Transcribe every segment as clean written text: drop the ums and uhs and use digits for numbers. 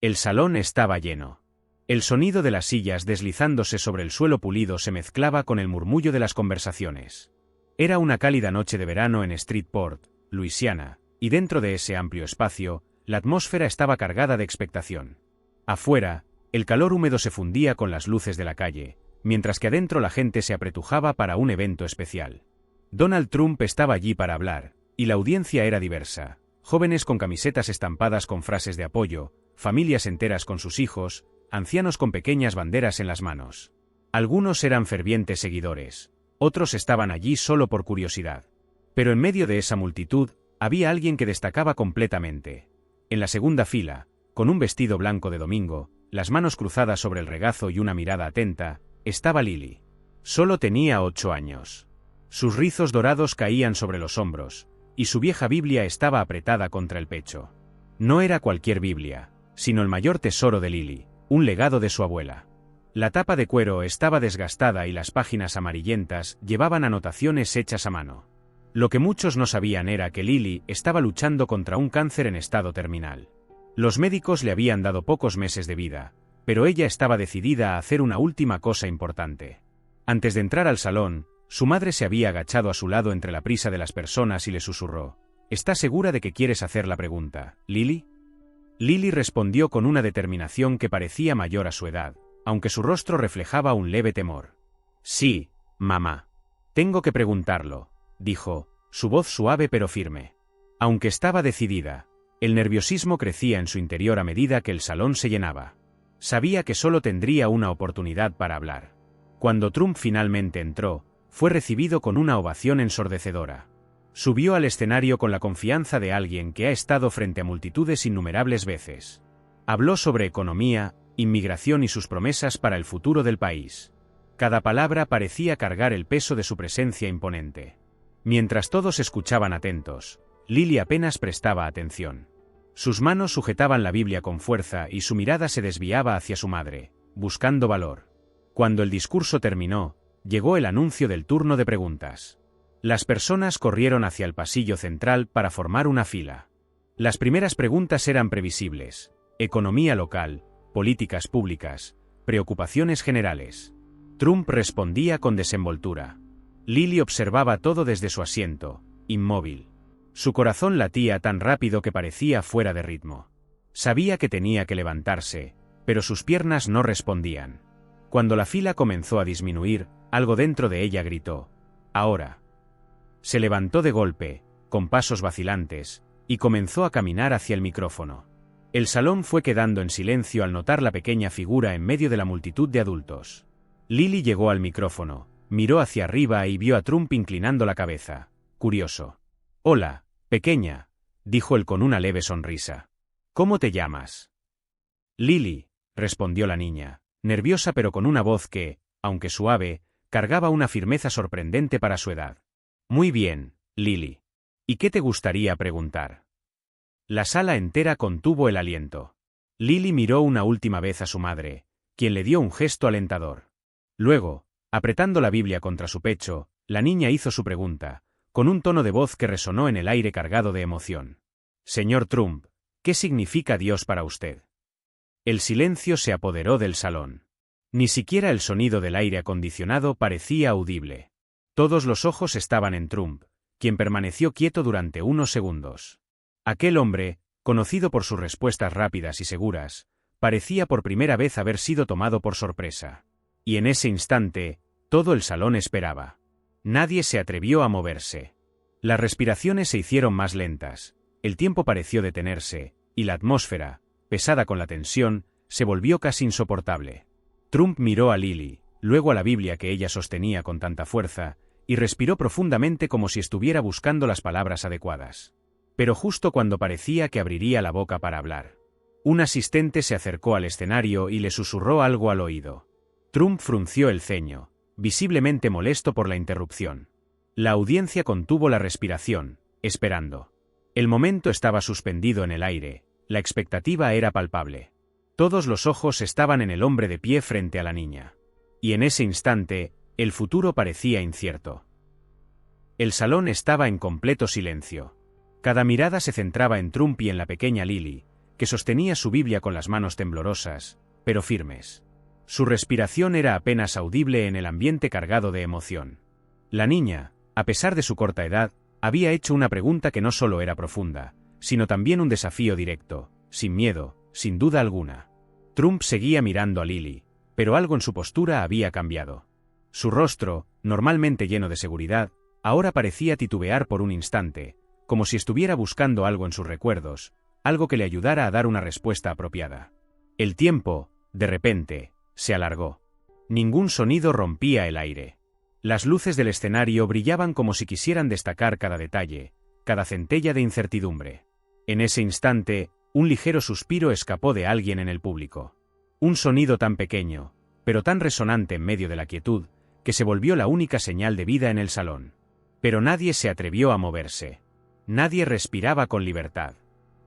El salón estaba lleno. El sonido de las sillas deslizándose sobre el suelo pulido se mezclaba con el murmullo de las conversaciones. Era una cálida noche de verano en Streetport, Luisiana, y dentro de ese amplio espacio, la atmósfera estaba cargada de expectación. Afuera, el calor húmedo se fundía con las luces de la calle, mientras que adentro la gente se apretujaba para un evento especial. Donald Trump estaba allí para hablar, y la audiencia era diversa. Jóvenes con camisetas estampadas con frases de apoyo, familias enteras con sus hijos, ancianos con pequeñas banderas en las manos. Algunos eran fervientes seguidores, otros estaban allí solo por curiosidad. Pero en medio de esa multitud, había alguien que destacaba completamente. En la segunda fila, con un vestido blanco de domingo, las manos cruzadas sobre el regazo y una mirada atenta, estaba Lily. Solo tenía 8 años. Sus rizos dorados caían sobre los hombros, y su vieja Biblia estaba apretada contra el pecho. No era cualquier Biblia, sino el mayor tesoro de Lily, un legado de su abuela. La tapa de cuero estaba desgastada y las páginas amarillentas llevaban anotaciones hechas a mano. Lo que muchos no sabían era que Lily estaba luchando contra un cáncer en estado terminal. Los médicos le habían dado pocos meses de vida, pero ella estaba decidida a hacer una última cosa importante. Antes de entrar al salón, su madre se había agachado a su lado entre la prisa de las personas y le susurró: ¿Estás segura de que quieres hacer la pregunta, Lily? Lily respondió con una determinación que parecía mayor a su edad, aunque su rostro reflejaba un leve temor. Sí, mamá. Tengo que preguntarlo, dijo, su voz suave pero firme. Aunque estaba decidida, el nerviosismo crecía en su interior a medida que el salón se llenaba. Sabía que solo tendría una oportunidad para hablar. Cuando Trump finalmente entró, fue recibido con una ovación ensordecedora. Subió al escenario con la confianza de alguien que ha estado frente a multitudes innumerables veces. Habló sobre economía, inmigración y sus promesas para el futuro del país. Cada palabra parecía cargar el peso de su presencia imponente. Mientras todos escuchaban atentos, Lily apenas prestaba atención. Sus manos sujetaban la Biblia con fuerza y su mirada se desviaba hacia su madre, buscando valor. Cuando el discurso terminó, llegó el anuncio del turno de preguntas. Las personas corrieron hacia el pasillo central para formar una fila. Las primeras preguntas eran previsibles: economía local, políticas públicas, preocupaciones generales. Trump respondía con desenvoltura. Lily observaba todo desde su asiento, inmóvil. Su corazón latía tan rápido que parecía fuera de ritmo. Sabía que tenía que levantarse, pero sus piernas no respondían. Cuando la fila comenzó a disminuir, algo dentro de ella gritó: «Ahora». Se levantó de golpe, con pasos vacilantes, y comenzó a caminar hacia el micrófono. El salón fue quedando en silencio al notar la pequeña figura en medio de la multitud de adultos. Lily llegó al micrófono, miró hacia arriba y vio a Trump inclinando la cabeza, curioso. «Hola, pequeña», dijo él con una leve sonrisa. «¿Cómo te llamas?» «Lily», respondió la niña, nerviosa pero con una voz que, aunque suave, cargaba una firmeza sorprendente para su edad. «Muy bien, Lily. ¿Y qué te gustaría preguntar?» La sala entera contuvo el aliento. Lily miró una última vez a su madre, quien le dio un gesto alentador. Luego, apretando la Biblia contra su pecho, la niña hizo su pregunta, con un tono de voz que resonó en el aire cargado de emoción. «Señor Trump, ¿qué significa Dios para usted?» El silencio se apoderó del salón. Ni siquiera el sonido del aire acondicionado parecía audible. Todos los ojos estaban en Trump, quien permaneció quieto durante unos segundos. Aquel hombre, conocido por sus respuestas rápidas y seguras, parecía por primera vez haber sido tomado por sorpresa. Y en ese instante, todo el salón esperaba. Nadie se atrevió a moverse. Las respiraciones se hicieron más lentas, el tiempo pareció detenerse, y la atmósfera, pesada con la tensión, se volvió casi insoportable. Trump miró a Lily, luego a la Biblia que ella sostenía con tanta fuerza, y respiró profundamente como si estuviera buscando las palabras adecuadas. Pero justo cuando parecía que abriría la boca para hablar, un asistente se acercó al escenario y le susurró algo al oído. Trump frunció el ceño, visiblemente molesto por la interrupción. La audiencia contuvo la respiración, esperando. El momento estaba suspendido en el aire, la expectativa era palpable. Todos los ojos estaban en el hombre de pie frente a la niña. Y en ese instante, el futuro parecía incierto. El salón estaba en completo silencio. Cada mirada se centraba en Trump y en la pequeña Lily, que sostenía su Biblia con las manos temblorosas, pero firmes. Su respiración era apenas audible en el ambiente cargado de emoción. La niña, a pesar de su corta edad, había hecho una pregunta que no solo era profunda, sino también un desafío directo, sin miedo, sin duda alguna. Trump seguía mirando a Lily, pero algo en su postura había cambiado. Su rostro, normalmente lleno de seguridad, ahora parecía titubear por un instante, como si estuviera buscando algo en sus recuerdos, algo que le ayudara a dar una respuesta apropiada. El tiempo, de repente, se alargó. Ningún sonido rompía el aire. Las luces del escenario brillaban como si quisieran destacar cada detalle, cada centella de incertidumbre. En ese instante, un ligero suspiro escapó de alguien en el público. Un sonido tan pequeño, pero tan resonante en medio de la quietud, que se volvió la única señal de vida en el salón. Pero nadie se atrevió a moverse. Nadie respiraba con libertad.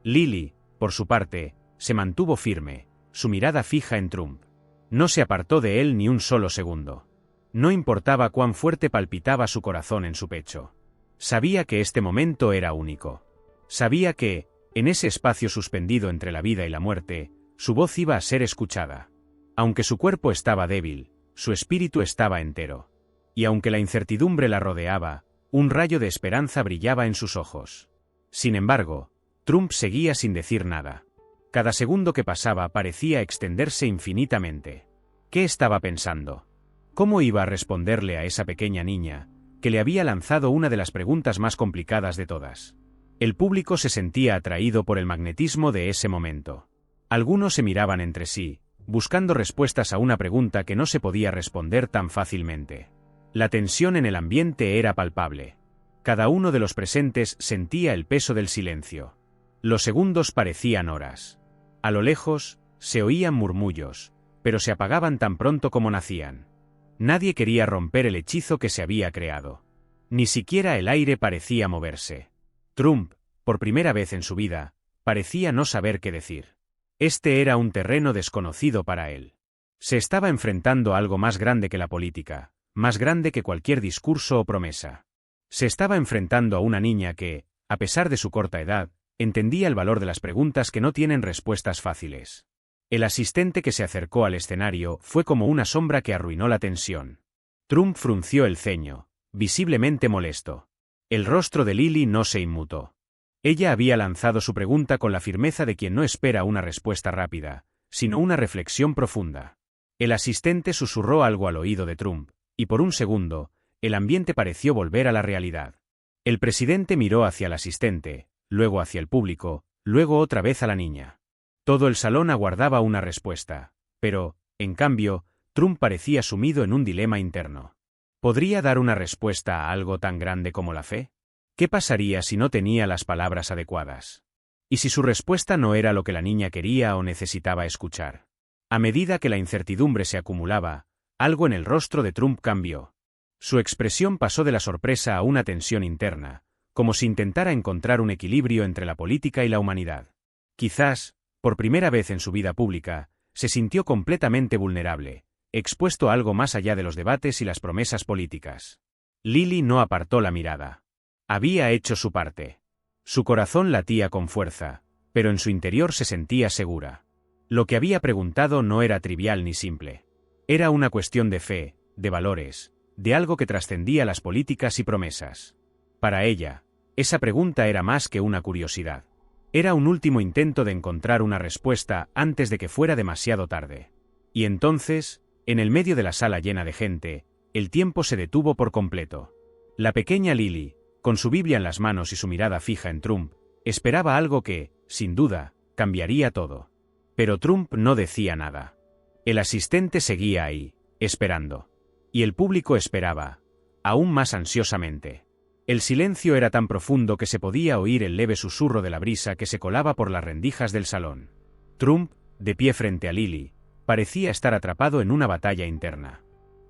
Lily, por su parte, se mantuvo firme, su mirada fija en Trump. No se apartó de él ni un solo segundo. No importaba cuán fuerte palpitaba su corazón en su pecho. Sabía que este momento era único. Sabía que, en ese espacio suspendido entre la vida y la muerte, su voz iba a ser escuchada. Aunque su cuerpo estaba débil, su espíritu estaba entero. Y aunque la incertidumbre la rodeaba, un rayo de esperanza brillaba en sus ojos. Sin embargo, Trump seguía sin decir nada. Cada segundo que pasaba parecía extenderse infinitamente. ¿Qué estaba pensando? ¿Cómo iba a responderle a esa pequeña niña, que le había lanzado una de las preguntas más complicadas de todas? El público se sentía atraído por el magnetismo de ese momento. Algunos se miraban entre sí, buscando respuestas a una pregunta que no se podía responder tan fácilmente. La tensión en el ambiente era palpable. Cada uno de los presentes sentía el peso del silencio. Los segundos parecían horas. A lo lejos, se oían murmullos, pero se apagaban tan pronto como nacían. Nadie quería romper el hechizo que se había creado. Ni siquiera el aire parecía moverse. Trump, por primera vez en su vida, parecía no saber qué decir. Este era un terreno desconocido para él. Se estaba enfrentando a algo más grande que la política, más grande que cualquier discurso o promesa. Se estaba enfrentando a una niña que, a pesar de su corta edad, entendía el valor de las preguntas que no tienen respuestas fáciles. El asistente que se acercó al escenario fue como una sombra que arruinó la tensión. Trump frunció el ceño, visiblemente molesto. El rostro de Lily no se inmutó. Ella había lanzado su pregunta con la firmeza de quien no espera una respuesta rápida, sino una reflexión profunda. El asistente susurró algo al oído de Trump, y por un segundo, el ambiente pareció volver a la realidad. El presidente miró hacia el asistente, luego hacia el público, luego otra vez a la niña. Todo el salón aguardaba una respuesta, pero, en cambio, Trump parecía sumido en un dilema interno. ¿Podría dar una respuesta a algo tan grande como la fe? ¿Qué pasaría si no tenía las palabras adecuadas? ¿Y si su respuesta no era lo que la niña quería o necesitaba escuchar? A medida que la incertidumbre se acumulaba, algo en el rostro de Trump cambió. Su expresión pasó de la sorpresa a una tensión interna, como si intentara encontrar un equilibrio entre la política y la humanidad. Quizás, por primera vez en su vida pública, se sintió completamente vulnerable, expuesto a algo más allá de los debates y las promesas políticas. Lily no apartó la mirada. Había hecho su parte. Su corazón latía con fuerza, pero en su interior se sentía segura. Lo que había preguntado no era trivial ni simple. Era una cuestión de fe, de valores, de algo que trascendía las políticas y promesas. Para ella, esa pregunta era más que una curiosidad. Era un último intento de encontrar una respuesta antes de que fuera demasiado tarde. Y entonces, en el medio de la sala llena de gente, el tiempo se detuvo por completo. La pequeña Lily, con su Biblia en las manos y su mirada fija en Trump, esperaba algo que, sin duda, cambiaría todo. Pero Trump no decía nada. El asistente seguía ahí, esperando. Y el público esperaba, aún más ansiosamente. El silencio era tan profundo que se podía oír el leve susurro de la brisa que se colaba por las rendijas del salón. Trump, de pie frente a Lily, parecía estar atrapado en una batalla interna.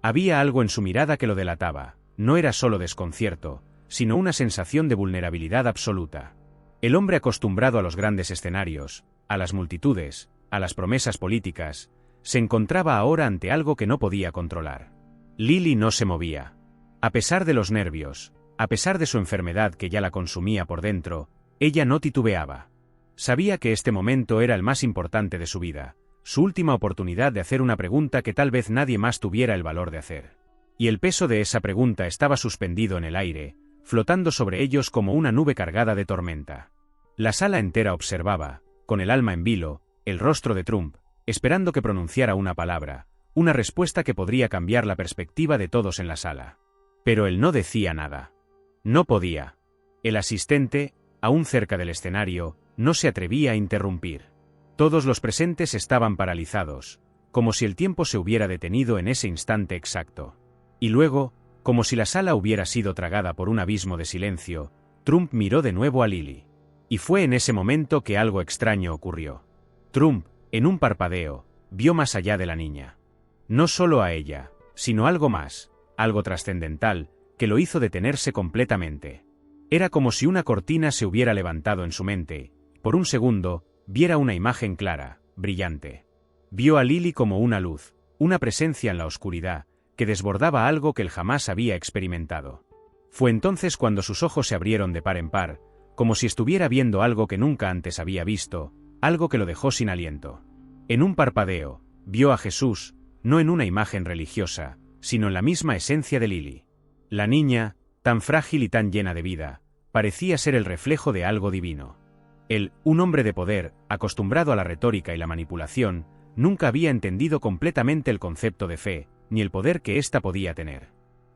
Había algo en su mirada que lo delataba, no era solo desconcierto, sino una sensación de vulnerabilidad absoluta. El hombre acostumbrado a los grandes escenarios, a las multitudes, a las promesas políticas, se encontraba ahora ante algo que no podía controlar. Lily no se movía. A pesar de los nervios, a pesar de su enfermedad que ya la consumía por dentro, ella no titubeaba. Sabía que este momento era el más importante de su vida, su última oportunidad de hacer una pregunta que tal vez nadie más tuviera el valor de hacer. Y el peso de esa pregunta estaba suspendido en el aire, flotando sobre ellos como una nube cargada de tormenta. La sala entera observaba, con el alma en vilo, el rostro de Trump, esperando que pronunciara una palabra, una respuesta que podría cambiar la perspectiva de todos en la sala. Pero él no decía nada. No podía. El asistente, aún cerca del escenario, no se atrevía a interrumpir. Todos los presentes estaban paralizados, como si el tiempo se hubiera detenido en ese instante exacto. Y luego, como si la sala hubiera sido tragada por un abismo de silencio, Trump miró de nuevo a Lily. Y fue en ese momento que algo extraño ocurrió. Trump, en un parpadeo, vio más allá de la niña. No solo a ella, sino algo más, algo trascendental, que lo hizo detenerse completamente. Era como si una cortina se hubiera levantado en su mente. Por un segundo, viera una imagen clara, brillante. Vio a Lily como una luz, una presencia en la oscuridad, que desbordaba algo que él jamás había experimentado. Fue entonces cuando sus ojos se abrieron de par en par, como si estuviera viendo algo que nunca antes había visto, algo que lo dejó sin aliento. En un parpadeo, vio a Jesús, no en una imagen religiosa, sino en la misma esencia de Lily. La niña, tan frágil y tan llena de vida, parecía ser el reflejo de algo divino. Él, un hombre de poder, acostumbrado a la retórica y la manipulación, nunca había entendido completamente el concepto de fe, ni el poder que ésta podía tener.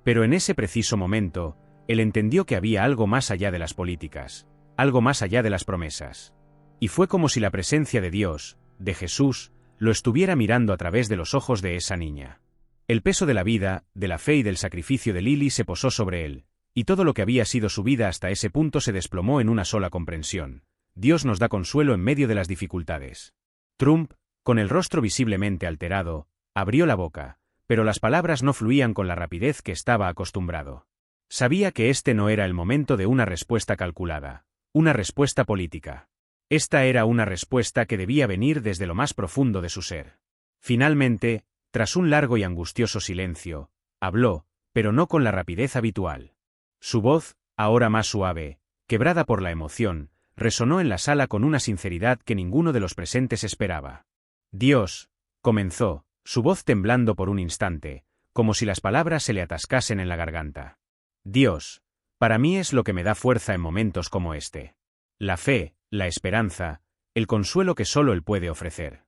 Pero en ese preciso momento, él entendió que había algo más allá de las políticas, algo más allá de las promesas. Y fue como si la presencia de Dios, de Jesús, lo estuviera mirando a través de los ojos de esa niña. El peso de la vida, de la fe y del sacrificio de Lily se posó sobre él, y todo lo que había sido su vida hasta ese punto se desplomó en una sola comprensión. Dios nos da consuelo en medio de las dificultades. Trump, con el rostro visiblemente alterado, abrió la boca, pero las palabras no fluían con la rapidez que estaba acostumbrado. Sabía que este no era el momento de una respuesta calculada, una respuesta política. Esta era una respuesta que debía venir desde lo más profundo de su ser. Finalmente, tras un largo y angustioso silencio, habló, pero no con la rapidez habitual. Su voz, ahora más suave, quebrada por la emoción, resonó en la sala con una sinceridad que ninguno de los presentes esperaba. Dios, comenzó, su voz temblando por un instante, como si las palabras se le atascasen en la garganta. Dios, para mí es lo que me da fuerza en momentos como este. La fe, la esperanza, el consuelo que solo Él puede ofrecer.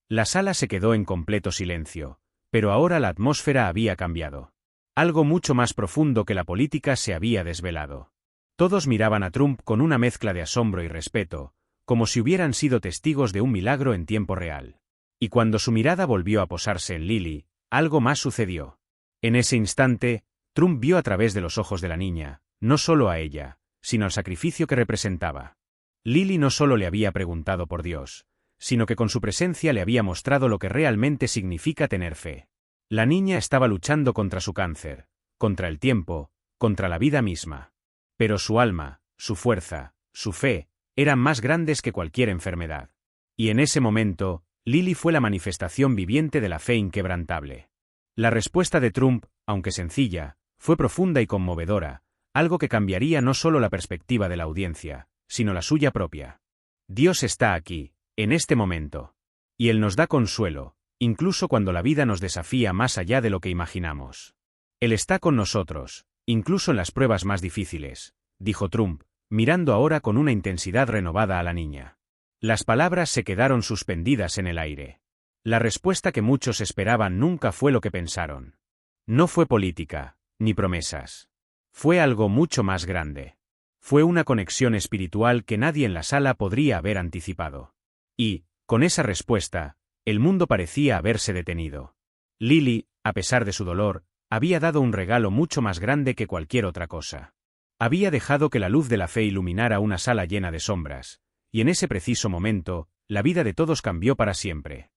La sala se quedó en completo silencio, pero ahora la atmósfera había cambiado. Algo mucho más profundo que la política se había desvelado. Todos miraban a Trump con una mezcla de asombro y respeto, como si hubieran sido testigos de un milagro en tiempo real. Y cuando su mirada volvió a posarse en Lily, algo más sucedió. En ese instante, Trump vio a través de los ojos de la niña, no solo a ella, sino al sacrificio que representaba. Lily no solo le había preguntado por Dios, sino que con su presencia le había mostrado lo que realmente significa tener fe. La niña estaba luchando contra su cáncer, contra el tiempo, contra la vida misma. Pero su alma, su fuerza, su fe, eran más grandes que cualquier enfermedad. Y en ese momento, Lily fue la manifestación viviente de la fe inquebrantable. La respuesta de Trump, aunque sencilla, fue profunda y conmovedora, algo que cambiaría no solo la perspectiva de la audiencia, sino la suya propia. Dios está aquí, en este momento. Y Él nos da consuelo, incluso cuando la vida nos desafía más allá de lo que imaginamos. Él está con nosotros, incluso en las pruebas más difíciles, dijo Trump, mirando ahora con una intensidad renovada a la niña. Las palabras se quedaron suspendidas en el aire. La respuesta que muchos esperaban nunca fue lo que pensaron. No fue política, ni promesas. Fue algo mucho más grande. Fue una conexión espiritual que nadie en la sala podría haber anticipado. Y, con esa respuesta, el mundo parecía haberse detenido. Lily, a pesar de su dolor, había dado un regalo mucho más grande que cualquier otra cosa. Había dejado que la luz de la fe iluminara una sala llena de sombras, y en ese preciso momento, la vida de todos cambió para siempre.